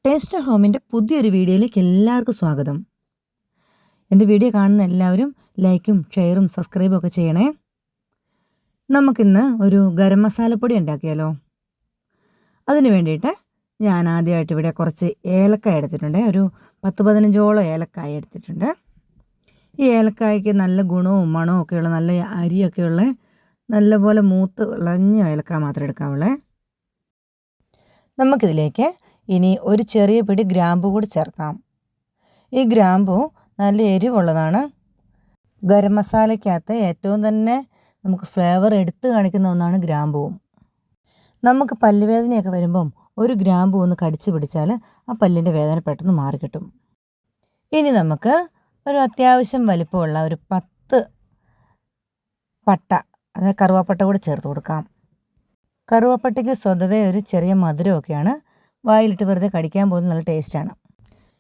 Taste ഹോമിൻ്റെ പുതിയൊരു വീഡിയോയിലേക്ക് എല്ലാവർക്കും സ്വാഗതം. എൻ്റെ വീഡിയോ കാണുന്ന എല്ലാവരും ലൈക്കും ഷെയറും സബ്സ്ക്രൈബും ഒക്കെ ചെയ്യണേ. നമുക്കിന്ന് ഒരു ഗരം മസാലപ്പൊടി ഉണ്ടാക്കിയാലോ? അതിന് വേണ്ടിയിട്ട് ഞാൻ ആദ്യമായിട്ട് ഇവിടെ കുറച്ച് ഏലക്കായ എടുത്തിട്ടുണ്ട്. ഒരു 10-15ഓളം ഏലക്കായ എടുത്തിട്ടുണ്ട്. ഈ ഏലക്കായ്ക്ക് നല്ല ഗുണവും മണവും ഒക്കെയുള്ള നല്ല അരിയൊക്കെയുള്ള നല്ലപോലെ മൂത്ത് വിളഞ്ഞ ഏലക്കായ മാത്രം എടുക്കാവുള്ളേ. നമുക്കിതിലേക്ക് ഇനി ഒരു ചെറിയ പിടി ഗ്രാമ്പു കൂടി ചേർക്കാം. ഈ ഗ്രാമ്പു നല്ല എരിവുള്ളതാണ്. ഗരം മസാലയ്ക്കകത്ത് ഏറ്റവും തന്നെ നമുക്ക് ഫ്ലേവർ എടുത്ത് കാണിക്കുന്ന ഒന്നാണ് ഗ്രാമ്പുവും. നമുക്ക് പല്ലുവേദനയൊക്കെ വരുമ്പം ഒരു ഗ്രാമ്പു ഒന്ന് കടിച്ചു പിടിച്ചാൽ ആ പല്ലിൻ്റെ വേദന പെട്ടെന്ന് മാറിക്കിട്ടും. ഇനി നമുക്ക് ഒരു അത്യാവശ്യം വലിപ്പമുള്ള ഒരു 10 പട്ട, അതായത് കറുവാപ്പട്ട കൂടി ചേർത്ത് കൊടുക്കാം. കറുവാപ്പട്ടയ്ക്ക് സ്വതവേ ഒരു ചെറിയ മധുരമൊക്കെയാണ്. വായിലിട്ട് വെറുതെ കടിക്കാൻ പോലും നല്ല ടേസ്റ്റാണ്.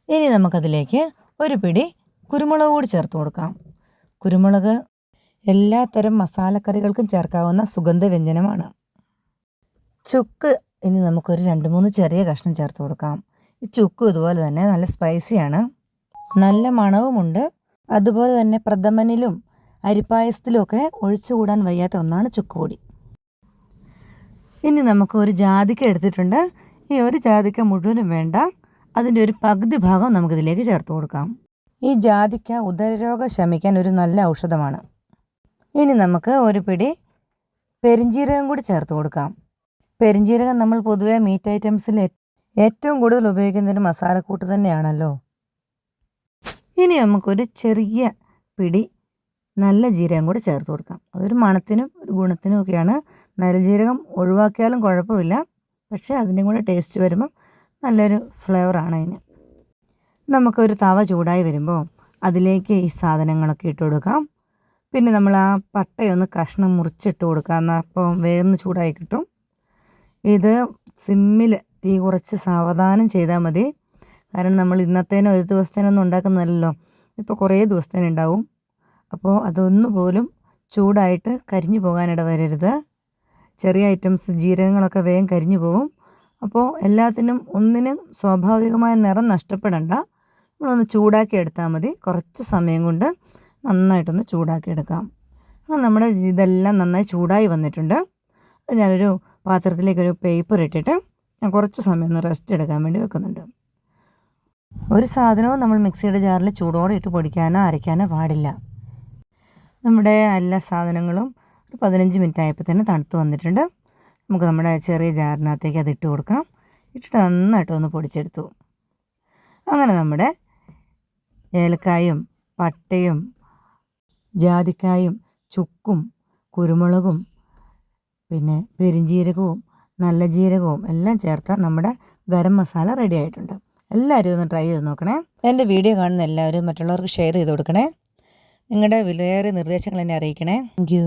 ഇനി നമുക്കതിലേക്ക് ഒരു പിടി കുരുമുളക് കൂടി ചേർത്ത് കൊടുക്കാം. കുരുമുളക് എല്ലാത്തരം മസാലക്കറികൾക്കും ചേർക്കാവുന്ന സുഗന്ധവ്യഞ്ജനമാണ്. ചുക്ക് ഇനി നമുക്കൊരു 2-3 ചെറിയ കഷ്ണം ചേർത്ത് കൊടുക്കാം. ഈ ചുക്കും ഇതുപോലെ തന്നെ നല്ല സ്പൈസിയാണ്, നല്ല മണവുമുണ്ട്. അതുപോലെ തന്നെ പ്രഥമനിലും അരിപ്പായസത്തിലും ഒക്കെ ഒഴിച്ചുകൂടാൻ വയ്യാത്ത ഒന്നാണ് ചുക്ക് പൊടി. ഇനി നമുക്ക് ഒരു ജാതിക്ക എടുത്തിട്ടുണ്ട്. ഈ ഒരു ജാതിക്ക മുഴുവനും വേണ്ട, അതിൻ്റെ ഒരു പകുതി ഭാഗം നമുക്കിതിലേക്ക് ചേർത്ത് കൊടുക്കാം. ഈ ജാതിക്ക ഉദരരോഗം ശമിക്കാൻ ഒരു നല്ല ഔഷധമാണ്. ഇനി നമുക്ക് ഒരു പിടി പെരിഞ്ജീരകം കൂടി ചേർത്ത് കൊടുക്കാം. പെരിഞ്ജീരകം നമ്മൾ പൊതുവേ മീറ്റ് ഐറ്റംസിൽ ഏറ്റവും കൂടുതൽ ഉപയോഗിക്കുന്ന ഒരു മസാലക്കൂട്ട് തന്നെയാണല്ലോ. ഇനി നമുക്കൊരു ചെറിയ പിടി നല്ല ജീരകം കൂടി ചേർത്ത് കൊടുക്കാം. അതൊരു മണത്തിനും ഒരു ഗുണത്തിനും ഒക്കെയാണ്. നല്ല ജീരകം ഒഴിവാക്കിയാലും കുഴപ്പമില്ല, പക്ഷേ അതിൻ്റെ കൂടെ ടേസ്റ്റ് വരുമ്പോൾ നല്ലൊരു ഫ്ലേവറാണ് അതിന്. നമുക്കൊരു തവ ചൂടായി വരുമ്പോൾ അതിലേക്ക് ഈ സാധനങ്ങളൊക്കെ ഇട്ട് കൊടുക്കാം. പിന്നെ നമ്മൾ ആ പട്ടയൊന്ന് കഷ്ണം മുറിച്ചിട്ട് കൊടുക്കാം, എന്നാൽ അപ്പോൾ വേഗം ചൂടായി കിട്ടും. ഇത് സിമ്മിൽ തീ കുറച്ച് സാവധാനം ചെയ്താൽ മതി. കാരണം നമ്മൾ ഇന്നത്തേനോ ഒരു ദിവസത്തേനൊന്നും ഉണ്ടാക്കുന്നതല്ലോ, ഇപ്പോൾ കുറേ ദിവസത്തേനുണ്ടാവും. അപ്പോൾ അതൊന്നുപോലും ചൂടായിട്ട് കരിഞ്ഞു പോകാനിട വരരുത്. ചെറിയ ഐറ്റംസ് ജീരകങ്ങളൊക്കെ വേഗം കരിഞ്ഞു പോകും. അപ്പോൾ എല്ലാത്തിനും ഒന്നിനും സ്വാഭാവികമായ നിറം നഷ്ടപ്പെടണ്ട. നമ്മളൊന്ന് ചൂടാക്കി എടുത്താൽ മതി. കുറച്ച് സമയം കൊണ്ട് നന്നായിട്ടൊന്ന് ചൂടാക്കി എടുക്കാം. അങ്ങനെ നമ്മുടെ ഇതെല്ലാം നന്നായി ചൂടായി വന്നിട്ടുണ്ട്. അത് ഞാനൊരു പാത്രത്തിലേക്കൊരു പേപ്പർ ഇട്ടിട്ട് ഞാൻ കുറച്ച് സമയം ഒന്ന് റെസ്റ്റ് എടുക്കാൻ വേണ്ടി വെക്കുന്നുണ്ട്. ഒരു സാധനവും നമ്മൾ മിക്സിയുടെ ജാറിൽ ചൂടോടെ ഇട്ട് പൊടിക്കാനോ അരയ്ക്കാനോ പാടില്ല. നമ്മുടെ എല്ലാ സാധനങ്ങളും ഒരു 15 മിനിറ്റ് ആയപ്പോൾ തന്നെ തണുത്ത് വന്നിട്ടുണ്ട്. നമുക്ക് നമ്മുടെ ചെറിയ ജാറിനകത്തേക്ക് അത് ഇട്ട് കൊടുക്കാം. ഇട്ടിട്ട് നന്നായിട്ട് ഒന്ന് പൊടിച്ചെടുത്തു. അങ്ങനെ നമ്മുടെ ഏലക്കായും പട്ടയും ജാതിക്കായും ചുക്കും കുരുമുളകും പിന്നെ പെരിഞ്ജീരകവും നല്ല ജീരകവും എല്ലാം ചേർത്ത നമ്മുടെ ഗരം മസാല റെഡി ആയിട്ടുണ്ട്. എല്ലാവരും ഒന്ന് ട്രൈ ചെയ്ത് നോക്കണേ. എൻ്റെ വീഡിയോ കാണുന്ന എല്ലാവരും മറ്റുള്ളവർക്ക് ഷെയർ ചെയ്ത് കൊടുക്കണേ. നിങ്ങളുടെ വിലയേറിയ നിർദ്ദേശങ്ങൾ എന്നെ അറിയിക്കണേ. Thank you.